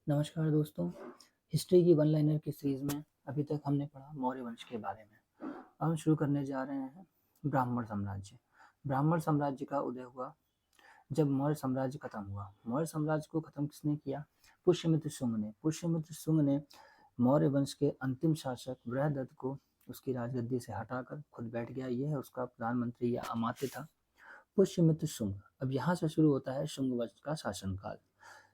नमस्कार दोस्तों। हिस्ट्री की वन लाइनर की सीरीज में अभी तक हमने पढ़ा मौर्य वंश के बारे में। अब हम शुरू करने जा रहे हैं ब्राह्मण साम्राज्य। ब्राह्मण साम्राज्य का उदय हुआ जब मौर्य साम्राज्य खत्म हुआ। मौर्य साम्राज्य को खत्म किसने किया? पुष्यमित्र शुंग ने। पुष्यमित्र शुंग ने मौर्य वंश के अंतिम शासक बृहदत्त को उसकी राजगद्दी से हटाकर खुद बैठ गया। यह उसका प्रधानमंत्री या अमात्य था, पुष्यमित्र शुंग। अब यहाँ से शुरू होता है शुंग वंश का शासनकाल।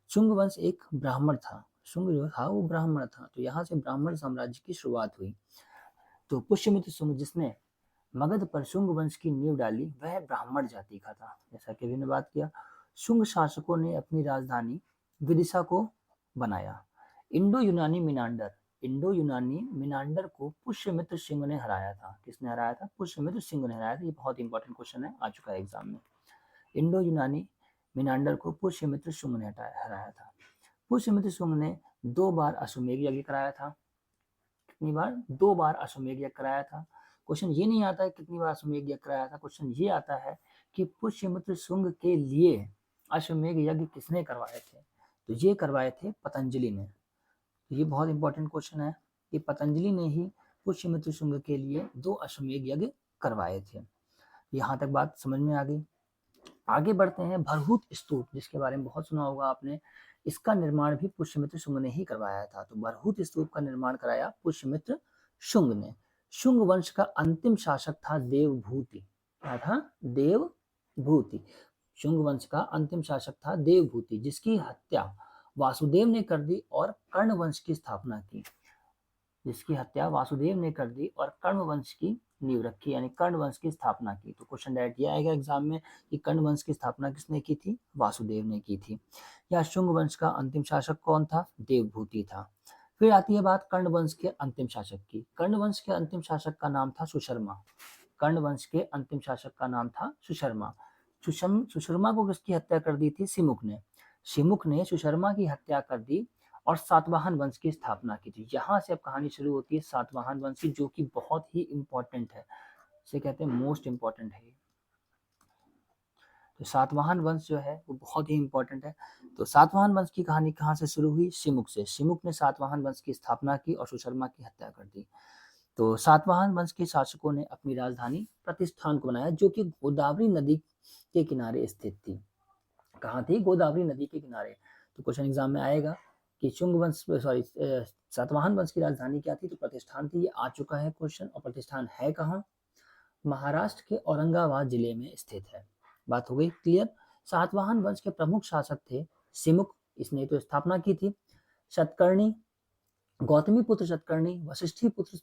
शुंग वंश एक ब्राह्मण था। शुंग जो था वो ब्राह्मण था, तो यहाँ से ब्राह्मण साम्राज्य की शुरुआत हुई। तो पुष्यमित्र शुंग जिसने मगध पर शुंग वंश की नींव डाली, वह ब्राह्मण जाति का था, जैसा कि अभी ने बात किया। शुंग शासकों ने अपनी राजधानी विदिशा को बनाया। इंडो यूनानी मिनांडर को पुष्यमित्र सिंह ने हराया था। किसने हराया था? पुष्यमित्र सिंह ने हराया था। ये बहुत इंपॉर्टेंट क्वेश्चन है, आ चुका है एग्जाम में। इंडो यूनानी मिनांडर को पुष्यमित्र शुंग ने हराया था। पुष्यमित्र शुंग ने 2 बार अश्वमेध यज्ञ कराया था। कितनी बार? 2 बार अश्वमेध यज्ञ कराया था। क्वेश्चन ये नहीं आता है कितनी बार अश्वमेध यज्ञ कराया था, क्वेश्चन ये आता है कि पुष्यमित्र शुंग के लिए अश्वमेध यज्ञ किसने करवाए थे? तो ये करवाए थे पतंजलि ने। तो ये बहुत इंपॉर्टेंट क्वेश्चन है कि पतंजलि ने ही पुष्यमित्र शुंग के लिए 2 अश्वमेध यज्ञ करवाए थे। यहाँ तक बात समझ में आ गई। आगे बढ़ते हैं। भरहुत स्तूप, जिसके बारे में बहुत सुना होगा आपने, इसका निर्माण भी पुष्यमित्र शुंग ने ही करवाया था। तो भरहुत स्तूप का निर्माण कराया पुष्यमित्र शुंग ने। शुंग वंश का अंतिम शासक था देवभूति। क्या था? देवभूति। शुंग वंश का अंतिम शासक था देवभूति, जिसकी हत्या वासुदेव ने कर दी और कर्ण वंश की स्थापना की। जिसकी हत्या वासुदेव ने कर दी और कर्ण वंश की नींव रखी, यानी कर्ण वंश की स्थापना की। तो क्वेश्चन डायरेक्ट ये आएगा एग्जाम में कि कर्ण वंश की स्थापना किसने की थी? वासुदेव ने की थी। या शुंग वंश का अंतिम शासक कौन था? देवभूति था। फिर आती है बात कर्ण वंश के अंतिम शासक की। कर्ण वंश के अंतिम शासक का नाम था सुशर्मा। कर्ण वंश के अंतिम शासक का नाम था सुशर्मा। सुशर्मा को किसकी हत्या कर दी थी? सिमुक ने। सिमुक ने सुशर्मा की हत्या कर दी और सातवाहन वंश की स्थापना की थी। यहाँ से अब कहानी शुरू होती है सातवाहन वंश की, जो कि बहुत ही इंपॉर्टेंट है। इसे कहते हैं मोस्ट इंपॉर्टेंट है। तो सातवाहन वंश जो है वो बहुत ही इंपॉर्टेंट है। तो सातवाहन वंश की कहानी कहाँ से शुरू हुई? सिमुक से। सिमुक ने सातवाहन वंश की स्थापना की और सुशर्मा की हत्या कर दी। तो सातवाहन वंश के शासकों ने अपनी राजधानी प्रतिष्ठान को बनाया, जो कि गोदावरी नदी के किनारे स्थित थी। कहाँ थी? गोदावरी नदी के किनारे। तो क्वेश्चन एग्जाम में आएगा कि शुंग वंश सातवाहन वंश की राजधानी क्या थी? तो प्रतिष्ठान थी। ये आ चुका है क्वेश्चन। और प्रतिष्ठान है कहाँ? महाराष्ट्र के औरंगाबाद जिले में स्थित है। बात हो गई क्लियर। सातवाहन वंश के प्रमुख शासक थे सिमुक, इसने तो स्थापना की थी। शतकर्णी, गौतमी पुत्र शतकर्णी, वशिष्ठी पुत्र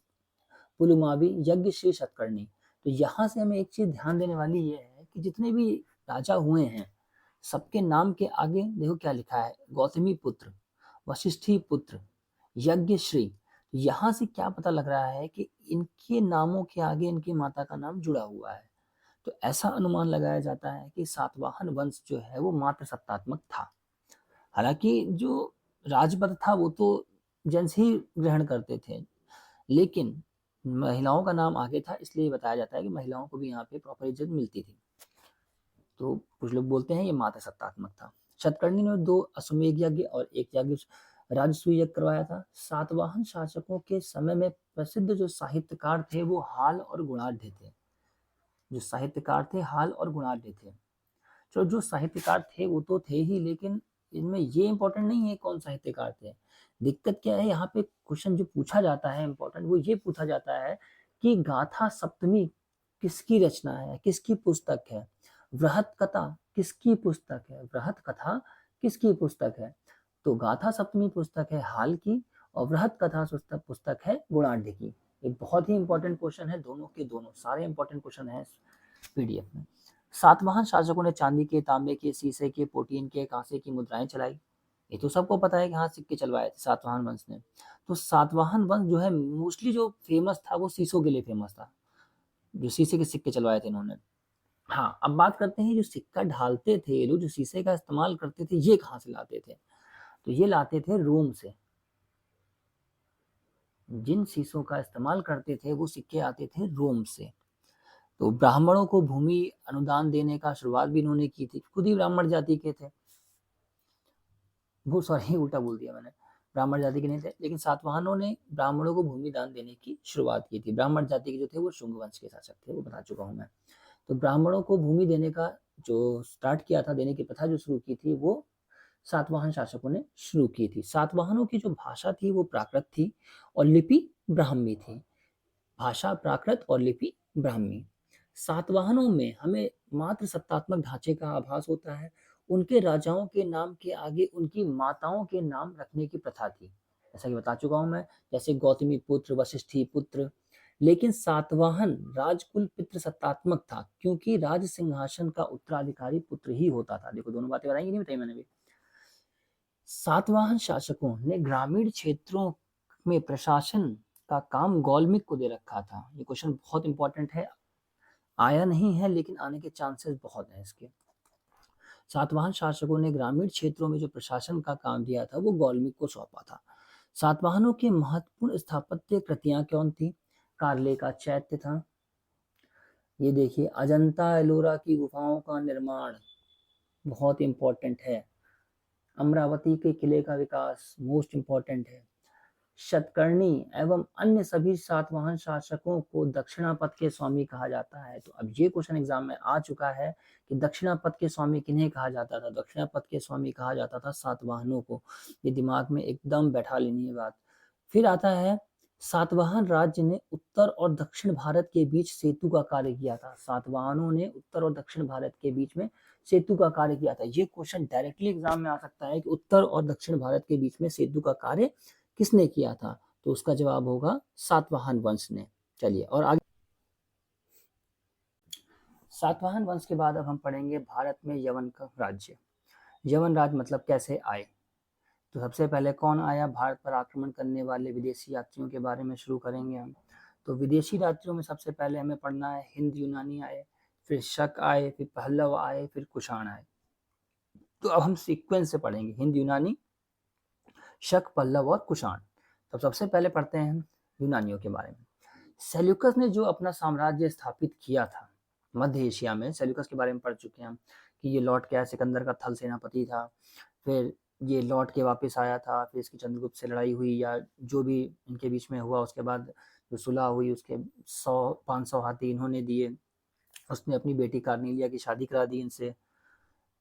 पुलुमावी, यज्ञ श्री शतकर्णी। तो यहाँ से हमें एक चीज ध्यान देने वाली ये है कि जितने भी राजा हुए हैं, सबके नाम के आगे देखो क्या लिखा है? गौतमी पुत्र, वशिष्ठी पुत्र, यज्ञ श्री। यहाँ से क्या पता लग रहा है कि इनके नामों के आगे इनकी माता का नाम जुड़ा हुआ है। तो ऐसा अनुमान लगाया जाता है कि सातवाहन वंश जो है वो मात्र सत्तात्मक था। हालांकि जो राजपद था वो तो जेंट्स ही ग्रहण करते थे, लेकिन महिलाओं का नाम आगे था, इसलिए बताया जाता है कि महिलाओं को भी यहाँ पे प्रॉपर इज्जत मिलती थी। तो कुछ लोग बोलते हैं ये मात्र सत्तात्मक था। शतकर्णी ने 2 अश्वमेध यज्ञ और 1 यज्ञ राजसूय यज्ञ करवाया था। सातवाहन शासकों के समय में प्रसिद्ध जो साहित्यकार थे वो हाल और गुणाढ़ थे। जो साहित्यकार थे हाल और गुणाढ़ थे। जो साहित्यकार थे वो तो थे ही, लेकिन इनमें ये इंपॉर्टेंट नहीं है कौन साहित्यकार थे। दिक्कत क्या है यहाँ पे? क्वेश्चन जो पूछा जाता है इंपॉर्टेंट, वो ये पूछा जाता है कि गाथा सप्तमी किसकी रचना है, किसकी पुस्तक है? वृहत कथा किसकी पुस्तक है? वृहत कथा किसकी पुस्तक है? तो गाथा सप्तमी पुस्तक है हाल की और वृहत कथा पुस्तक है गुणाढ़ की। एक बहुत ही इंपॉर्टेंट क्वेश्चन है, दोनों के दोनों सारे इंपॉर्टेंट क्वेश्चन है पीडीएफ में। सातवाहन शासकों ने चांदी के, तांबे के, शीशे के, पोटीन के, कांसे की मुद्राएं चलाई। ये तो सबको पता है कि हाँ सिक्के चलवाए थे सातवाहन वंश ने। तो सातवाहन वंश जो है मोस्टली जो फेमस था वो शीशों के लिए फेमस था, जो शीशे के सिक्के चलवाए थे इन्होंने। हाँ, अब बात करते हैं जो सिक्का ढालते थे लोग, जो शीशे का इस्तेमाल करते थे, ये कहाँ से लाते थे? तो ये लाते थे रोम से। जिन शीशों का इस्तेमाल करते थे वो सिक्के आते थे रोम से। तो ब्राह्मणों को भूमि अनुदान देने का शुरुआत भी इन्होंने की थी, खुद ही ब्राह्मण जाति के थे। वो सॉरी उल्टा बोल दिया मैंने, ब्राह्मण जाति के नहीं थे, लेकिन सातवाहनों ने ब्राह्मणों को भूमि दान देने की शुरुआत की थी। ब्राह्मण जाति के जो थे वो शुंग वंश के शासक थे, वो बता चुका हूँ मैं। तो ब्राह्मणों को भूमि देने का जो स्टार्ट किया था, देने की प्रथा जो शुरू की थी, वो सातवाहन शासकों ने शुरू की थी। सातवाहनों की जो भाषा थी वो प्राकृत थी और लिपि ब्राह्मी थी। भाषा प्राकृत और लिपि ब्राह्मी। सातवाहनों में हमें मात्र सत्तात्मक ढांचे का आभास होता है। उनके राजाओं के नाम के आगे उनकी माताओं के नाम रखने की प्रथा थी, जैसा कि बता चुका हूं मैं, जैसे गौतमी पुत्र, वशिष्ठी पुत्र। लेकिन सातवाहन राजकुल पितृ सत्तात्मक था, क्योंकि राज सिंहासन का उत्तराधिकारी पुत्र ही होता था। देखो दोनों बातें बताई कि नहीं बताई मैंने भी। सातवाहन शासकों ने ग्रामीण क्षेत्रों में प्रशासन का काम गौलमिक को दे रखा था। ये क्वेश्चन बहुत इंपॉर्टेंट है, आया नहीं है लेकिन आने के चांसेस बहुत हैं इसके। सातवाहन शासकों ने ग्रामीण क्षेत्रों में जो प्रशासन का काम दिया था वो गौलमिक को सौंपा था। सातवाहनों की महत्वपूर्ण स्थापत्य कृतियां कौन थी? कार्ले का चैत्य था। ये देखिए अजंता एलोरा की गुफाओं का निर्माण बहुत इंपॉर्टेंट है। अमरावती के किले का विकास मोस्ट इंपॉर्टेंट है। शतकर्णी एवं अन्य सभी सातवाहन शासकों को दक्षिणापथ के स्वामी कहा जाता है। तो अब ये क्वेश्चन एग्जाम में आ चुका है कि दक्षिणापथ के स्वामी किन्हें कहा जाता था? दक्षिणापथ के स्वामी कहा जाता था सातवाहनों को। ये दिमाग में एकदम बैठा लेनी है बात। फिर आता है सातवाहन राज्य ने उत्तर और दक्षिण भारत के बीच सेतु का कार्य किया था। सातवाहनों ने उत्तर और दक्षिण भारत के बीच में सेतु का कार्य किया था। ये क्वेश्चन डायरेक्टली एग्जाम में आ सकता है कि उत्तर और दक्षिण भारत के बीच में सेतु का कार्य किसने किया था? तो उसका जवाब होगा सातवाहन वंश ने। चलिए और आगे, सातवाहन वंश के बाद अब हम पढ़ेंगे भारत में यवन का राज्य। यवन राज्य मतलब कैसे आए। तो सबसे पहले कौन आया? भारत पर आक्रमण करने वाले विदेशी यात्रियों के बारे में शुरू करेंगे हम। तो विदेशी यात्रियों में सबसे पहले हमें पढ़ना है हिंद यूनानी आए, फिर शक आए, फिर पहलव आए, फिर कुषाण आए। तो अब हम सीक्वेंस से पढ़ेंगे हिंद यूनानी, शक, पल्लव और कुषाण। तो सबसे पहले पढ़ते हैं यूनानियों के बारे में। सेल्यूकस ने जो अपना साम्राज्य स्थापित किया था मध्य एशिया में, सेल्यूकस के बारे में पढ़ चुके हैं हम कि ये लौट के आया, सिकंदर का थल सेनापति था। फिर ये लौट के वापस आया था, फिर इसकी चंद्रगुप्त से लड़ाई हुई या जो भी इनके बीच में हुआ, उसके बाद जो सुलह हुई उसके 100-500 हाथी इन्होंने दिए। उसने अपनी बेटी कार्नेलिया की शादी करा दी इनसे,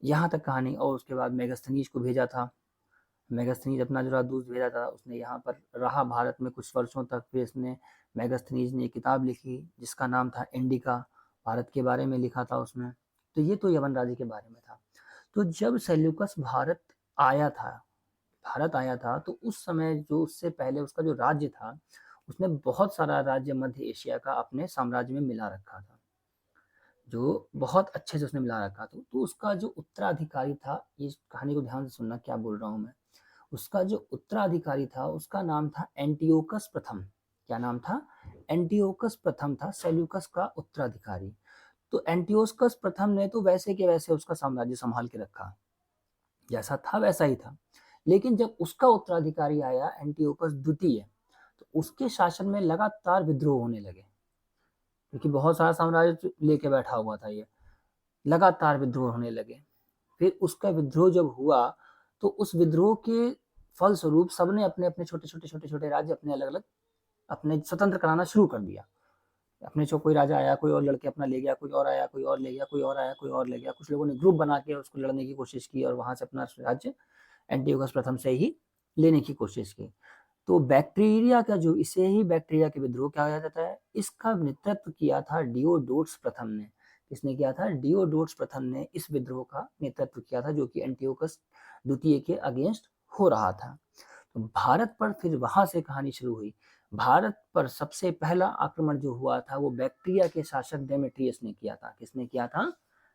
यहाँ तक कहानी। और उसके बाद मेगास्थनीज को भेजा था, मेगास्थनीज अपना जो राजदूत भेजा था, उसने यहाँ पर रहा भारत में कुछ वर्षों तक। फिर इसने मेगास्थनीज ने एक किताब लिखी जिसका नाम था इंडिका, भारत के बारे में लिखा था उसमें। तो ये तो यवन राज्य के बारे में था। तो जब सेल्यूकस भारत आया था तो उस समय जो उससे पहले उसका जो राज्य था, उसने बहुत सारा राज्य मध्य एशिया का अपने साम्राज्य में मिला रखा था, जो बहुत अच्छे से उसने मिला रखा था। तो उसका जो उत्तराधिकारी था, इस कहानी को ध्यान से सुनना क्या बोल रहा हूँ मैं, उसका जो उत्तराधिकारी था उसका नाम था एंटियोकस प्रथम। क्या नाम था? एंटियोकस प्रथम था सेल्यूकस का उत्तराधिकारी। तो एंटियोकस प्रथम ने तो वैसे के वैसे उसका साम्राज्य संभाल के रखा, जैसा था वैसा ही था। लेकिन जब उसका उत्तराधिकारी आया एंटियोकस द्वितीय, तो उसके शासन में लगातार विद्रोह होने लगे, क्योंकि बहुत सारा साम्राज्य लेके बैठा हुआ था ये, लगातार विद्रोह होने लगे। फिर उसका विद्रोह जब हुआ तो उस विद्रोह के फलस्वरूप सबने अपने अपने छोटे छोटे राज्य अपने अलग अलग अपने स्वतंत्र कराना शुरू कर दिया। अपने जो कोई राजा आया, कोई और लड़के अपना ले गया, कोई और आया, कोई और ले गया, कोई और आया, कोई और ले गया। कुछ लोगों ने ग्रुप बना के उसको लड़ने की कोशिश की और वहां से अपना राज्य एंटियोकस प्रथम से ही लेने की कोशिश की। तो बैक्टीरिया का जो, इसे ही बैक्टीरिया के विद्रोह कहा जाता है, इसका नेतृत्व किया था डियोडोट्स प्रथम ने। किसने किया था? डियोडोट्स प्रथम ने इस विद्रोह का नेतृत्व किया था, जो कि एंटियोकस द्वितीय के अगेंस्ट हो रहा था। तो भारत पर फिर वहां से कहानी शुरू हुई। भारत पर सबसे पहला आक्रमण जो हुआ था वो बैक्टीरिया के शासक डेमेट्रियस ने किया था। किसने किया था?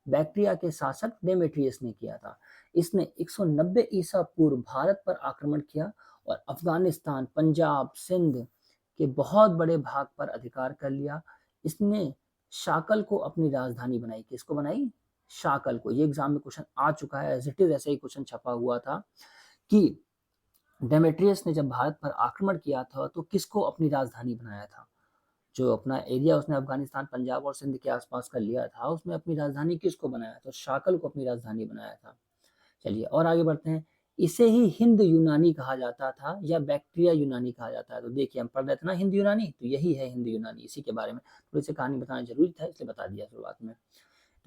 बैक्टीरिया के शासक डेमेट्रियस ने किया था। इसने 190 ईसा पूर्व भारत पर आक्रमण किया और अफगानिस्तान, पंजाब, सिंध के बहुत बड़े भाग पर अधिकार कर लिया। इसने शाकल को अपनी राजधानी बनाई। किसको बनाई? शाकल को। ये एग्जाम में क्वेश्चन आ चुका है, एज इट इज ऐसे ही क्वेश्चन छपा हुआ था कि डेमेट्रियस ने जब भारत पर आक्रमण किया था तो किसको अपनी राजधानी बनाया था? जो अपना एरिया उसने अफगानिस्तान, पंजाब और सिंध के आसपास का लिया था, उसमें अपनी राजधानी किसको बनाया था? शाकल को अपनी राजधानी बनाया था। चलिए और आगे बढ़ते हैं। इसे ही हिंद यूनानी कहा जाता था या बैक्टीरिया यूनानी कहा जाता है। तो देखिए हम पढ़ रहे थे ना हिंद यूनानी, तो यही है हिंद यूनानी। इसी के बारे में थोड़ी सी कहानी बताना जरूरी था, इसलिए बता दिया शुरुआत में।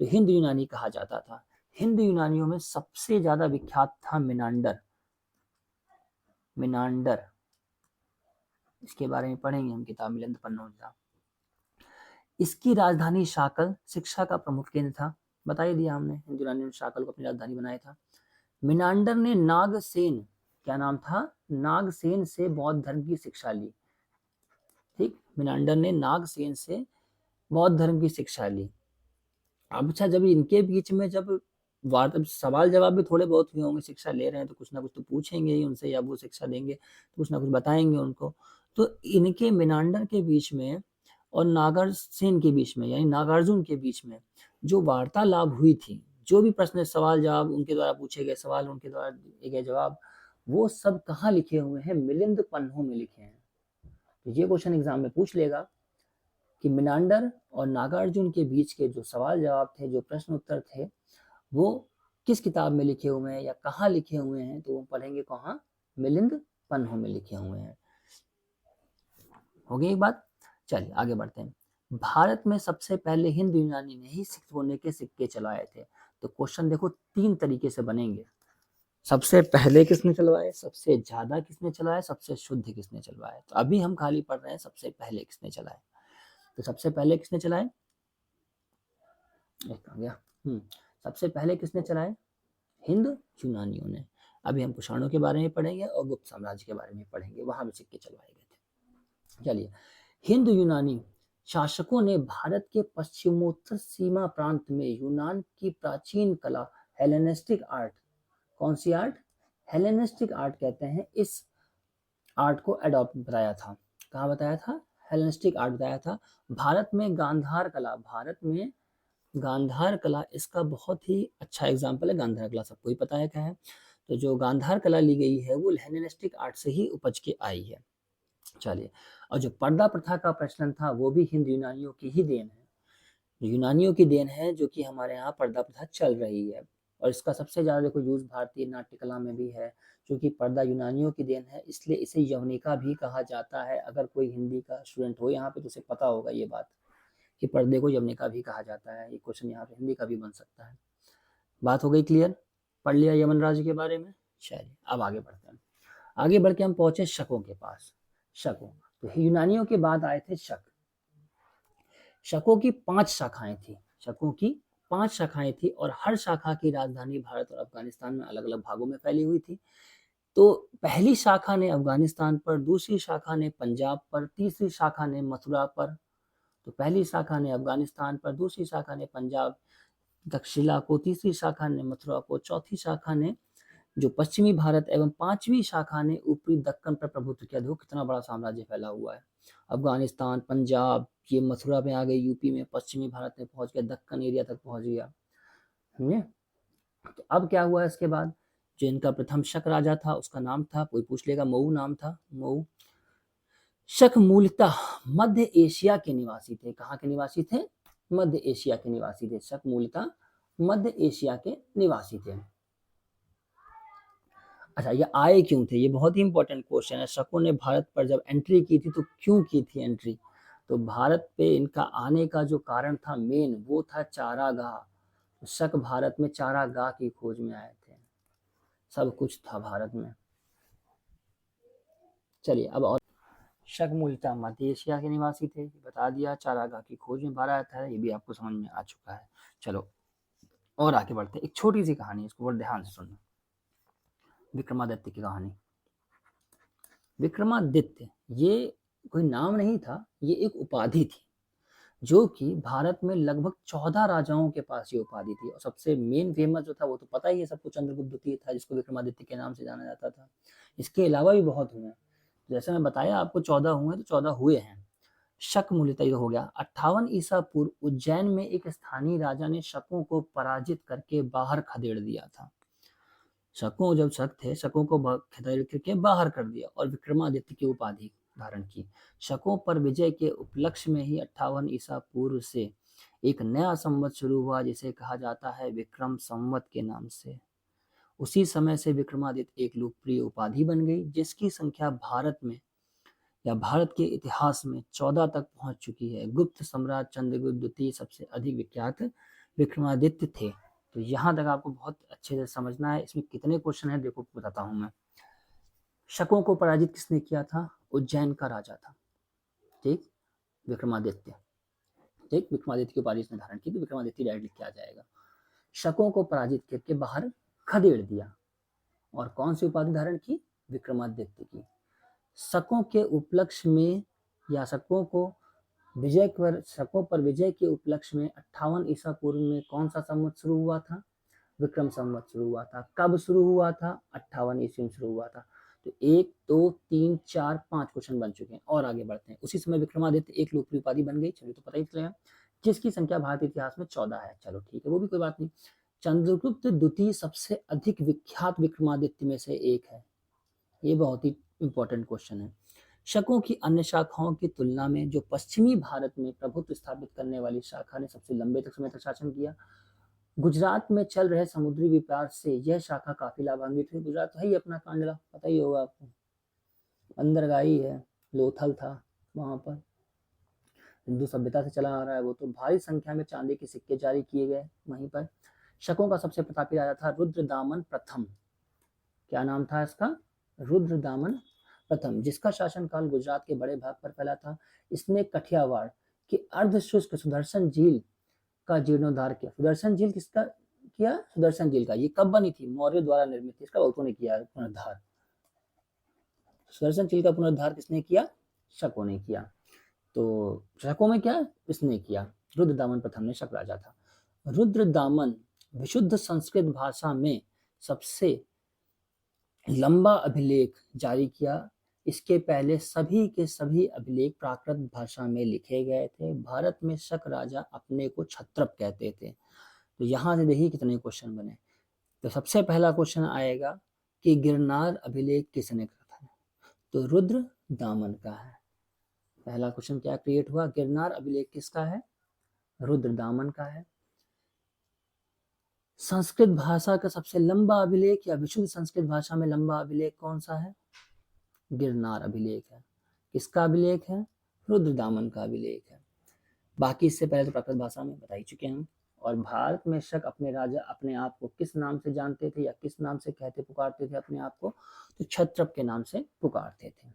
तो हिंद यूनानी कहा जाता था। हिंद यूनानियों में सबसे ज्यादा विख्यात था मिनांडर। मिनांडर, इसके बारे में पढ़ेंगे हम किताब मिलिंद पन्नोजा। इसकी राजधानी शाकल शिक्षा का प्रमुख केंद्र था। बता ही दिया हमने, हिंद यूनानियों ने शाकल को अपनी राजधानी बनाया था। मिनांडर ने नागसेन, क्या नाम था, नागसेन से बौद्ध धर्म की शिक्षा ली। ठीक, मिनांडर ने नागसेन से बौद्ध धर्म की शिक्षा ली। अब अच्छा, जब इनके बीच में जब सवाल जवाब भी थोड़े बहुत हुए होंगे, शिक्षा ले रहे हैं तो कुछ ना कुछ तो पूछेंगे ही उनसे, या वो शिक्षा देंगे तो कुछ ना कुछ बताएंगे उनको। तो इनके मिनांडर के बीच में और नागार्जुन के बीच में, यानी नागार्जुन के बीच में जो वार्तालाप हुई थी, जो भी प्रश्न सवाल जवाब उनके द्वारा पूछे गए सवाल, उनके द्वारा दिए गए जवाब, वो सब कहाँ लिखे हुए हैं, मिलिंद पन्नों में लिखे हैं। तो ये क्वेश्चन एग्जाम में पूछ लेगा कि मिनांडर और नागार्जुन के बीच के जो सवाल जवाब थे, जो प्रश्न उत्तर थे, वो किस किताब में लिखे हुए हैं या कहाँ लिखे हुए हैं, तो वो पढ़ेंगे कहाँ, मिलिंद पन्नों में लिखे हुए हैं। हो गई एक बात। चलिए आगे बढ़ते हैं। भारत में सबसे पहले हिंद यूनानी ने ही सोने के सिक्के चलाए थे। तो क्वेश्चन देखो 3 तरीके से बनेंगे। सबसे पहले किसने चलवाए, सबसे ज्यादा किसने चलाया, सबसे शुद्ध किसने चलवाए। तो अभी हम खाली पढ़ रहे हैं सबसे पहले किसने चलाए। तो सबसे पहले किसने चलाए, सबसे पहले किसने चलाए, हिंद यूनानियों ने। अभी हम कुषाणों के बारे में पढ़ेंगे और गुप्त साम्राज्य के बारे में पढ़ेंगे, वहां भी सिक्के चलवाए गए थे। चलिए, हिंद यूनानी शासकों ने भारत के पश्चिमोत्तर सीमा प्रांत में यूनान की प्राचीन कला हेलेनिस्टिक आर्ट, कौन सी आर्ट, हेलेनिस्टिक आर्ट कहते हैं, इस आर्ट को अडॉप्ट बताया था। कहाँ बताया था, हेलेनिस्टिक आर्ट बताया था। भारत में गांधार कला, भारत में गांधार कला इसका बहुत ही अच्छा एग्जाम्पल है। गांधार कला सबको ही पता है क्या है। तो जो गांधार कला ली गई है वो हेलेनिस्टिक आर्ट से ही उपज के आई है। चलिए, और जो पर्दा प्रथा का प्रचलन था वो भी हिंद यूनानियों की ही देन है। यूनानियों की देन है जो कि हमारे यहाँ पर्दा प्रथा चल रही है। और इसका सबसे ज्यादा देखो यूज भारतीय नाट्य कला में भी है, क्योंकि पर्दा यूनानियों की देन है, इसलिए इसे यवनिका भी कहा जाता है। अगर कोई हिंदी का स्टूडेंट हो यहाँ पे तो उसे पता होगा ये बात कि पर्दे को यवनिका भी कहा जाता है। ये क्वेश्चन यहाँ पे हिंदी का भी बन सकता है। बात हो गई क्लियर, पढ़ लिया यमन राज्य के बारे में। चलिए अब आगे बढ़ते हैं। आगे बढ़ के हम पहुंचे शकों के पास। शकों, तो यूनानियों के बाद आए थे शक। शकों की 5 शाखाएं थी, शकों की 5 शाखाएं थी, और हर शाखा की राजधानी भारत और अफगानिस्तान में अलग अलग भागों में फैली हुई थी। तो पहली शाखा ने अफगानिस्तान पर, दूसरी शाखा ने पंजाब पर, तीसरी शाखा ने मथुरा पर। तो पहली शाखा ने अफगानिस्तान पर, दूसरी शाखा ने पंजाब तक्षशिला को, तीसरी शाखा ने मथुरा को, चौथी शाखा ने जो पश्चिमी भारत, एवं 5वीं शाखा ने ऊपरी दक्कन पर प्रभुत्व किया। देखो कितना बड़ा साम्राज्य फैला हुआ है। अफगानिस्तान, पंजाब, ये मथुरा में आ गई, यूपी में, पश्चिमी भारत में पहुंच गया, दक्कन एरिया तक पहुंच गया। समझे। तो अब क्या हुआ इसके बाद, जो इनका प्रथम शक राजा था उसका नाम था, कोई पूछ लेगा, मऊ नाम था, मऊ। शक मूलतः मध्य एशिया के निवासी थे। कहाँ के निवासी थे, मध्य एशिया के निवासी थे। शक मूलतः मध्य एशिया के निवासी थे। अच्छा, ये आए क्यों थे, ये बहुत ही इंपॉर्टेंट क्वेश्चन है। शकों ने भारत पर जब एंट्री की थी तो क्यों की थी एंट्री, तो भारत पे इनका आने का जो कारण था मेन, वो था चारागाह। तो शक भारत में चारागाह की खोज में आए थे। सब कुछ था भारत में। चलिए अब और, शक मूलतः मध्य एशिया के निवासी थे, बता दिया। चारागाह की खोज में भारत आया था, ये भी आपको समझ में आ चुका है। चलो और आगे बढ़ते हैं। एक छोटी सी कहानी, इसको बहुत ध्यान से सुनना। विक्रमादित्य की कहानी। विक्रमादित्य ये कोई नाम नहीं था, ये एक उपाधि थी, जो कि भारत में लगभग 14 राजाओं के पास ये उपाधि थी। और सबसे मेन फेमस जो था वो तो पता ही है सबको, चंद्रगुप्त द्वितीय था, जिसको विक्रमादित्य के नाम से जाना जाता था। इसके अलावा भी बहुत हुए, जैसे मैं बताया आपको 14 हुए, तो 14 हुए हैं। शक मूलतः हो गया। 58 ईसा पूर्व उज्जैन में एक स्थानीय राजा ने शकों को पराजित करके बाहर खदेड़ दिया था। शकों, जब शक थे, शकों को खदेड़ करके बाहर कर दिया और विक्रमादित्य की उपाधि धारण की। शकों पर विजय के उपलक्ष्य में ही 58 ईसा पूर्व से एक नया संवत शुरू हुआ, जिसे कहा जाता है विक्रम संवत के नाम से। उसी समय से विक्रमादित्य एक लोकप्रिय उपाधि बन गई, जिसकी संख्या भारत में या भारत के इतिहास में 14 तक पहुंच चुकी है। गुप्त सम्राट चंद्रगुप्त द्वितीय सबसे अधिक विख्यात विक्रमादित्य थे। तो यहाँ तक आपको बहुत अच्छे से समझना है। इसमें कितने क्वेश्चन है देखो बताता हूँ मैं। शकों को पराजित किसने किया था? उज्जैन का राजा था, ठीक, विक्रमादित्य। ठीक, विक्रमादित्य की उपाधि इसने धारण की, तो विक्रमादित्य डायरेक्ट लिख के आ जाएगा। शकों को पराजित करके बाहर खदेड़ दिया। और कौन सी उपाधि धारण की? विक्रमादित्य की। शकों के उपलक्ष्य में या शकों पर विजय के उपलक्ष्य में 58 ईसा पूर्व में कौन सा संवत शुरू हुआ था? विक्रम संवत शुरू हुआ था। कब शुरू हुआ था? 58 ईस्वी में शुरू हुआ था। तो 1 2 3 4 5 क्वेश्चन बन चुके हैं और आगे बढ़ते हैं। उसी समय विक्रमादित्य एक लोकप्रिय उपाधि बन गई, चलिए तो पता ही चलेगा, जिसकी संख्या भारतीय इतिहास में 14 है। चलो ठीक है, वो भी कोई बात नहीं। चंद्रगुप्त द्वितीय सबसे अधिक विख्यात विक्रमादित्य में से एक है। ये बहुत ही इंपॉर्टेंट क्वेश्चन है। शकों की अन्य शाखाओं की तुलना में जो पश्चिमी भारत में प्रभुत्व स्थापित करने वाली शाखा ने सबसे लंबे समय तक शासन किया। गुजरात में चल रहे समुद्री व्यापार से यह शाखा काफी लाभान्वित हुई। गुजरात तो है ही अपना कांडला, पता ही होगा आपको, बंदरगाही है, लोथल था वहां पर, हिंदू सभ्यता से चला आ रहा है वो। तो भारी संख्या में चांदी के सिक्के जारी किए गए वहीं पर। शकों का सबसे प्रतापी राजा था रुद्रदामन प्रथम। क्या नाम था इसका? रुद्रदामन प्रथम, जिसका शासनकाल गुजरात के बड़े भाग पर फैला था। इसने कठियावाड़ के अर्ध शुष्क सुदर्शन झील का जीर्णोद्धार किया। सुदर्शन झील किसका किया? सुदर्शन झील का। ये कब बनी थी? मौर्य द्वारा निर्मित थी। इसका बहुतों ने किया पुनरुद्धार। सुदर्शन झील का पुनरुद्धार किसने किया? शकों ने किया। तो शकों में क्या इसने किया? रुद्रदामन प्रथम ने शक राजा था। रुद्रदामन विशुद्ध संस्कृत भाषा में सबसे लंबा अभिलेख जारी किया। इसके पहले सभी के सभी अभिलेख प्राकृत भाषा में लिखे गए थे। भारत में शक राजा अपने को क्षत्रप कहते थे। तो यहाँ से देखिए कितने क्वेश्चन बने। तो सबसे पहला क्वेश्चन आएगा कि गिरनार अभिलेख किसने कहा था? तो रुद्रदामन का है। पहला क्वेश्चन क्या क्रिएट हुआ? गिरनार अभिलेख किसका है? रुद्रदामन का है। संस्कृत भाषा का सबसे लंबा अभिलेख या विशुद्ध संस्कृत भाषा में लंबा अभिलेख कौन सा है? गिरनार अभिलेख है। किसका अभिलेख है? रुद्रदामन का अभिलेख है। बाकी इससे पहले तो प्राकृत भाषा में बता ही चुके हैं हम। और भारत में शक अपने राजा अपने आप को किस नाम से जानते थे या किस नाम से कहते पुकारते थे अपने आप को? तो क्षत्रप के नाम से पुकारते थे।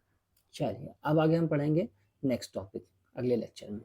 चलिए अब आगे हम पढ़ेंगे नेक्स्ट टॉपिक अगले लेक्चर में।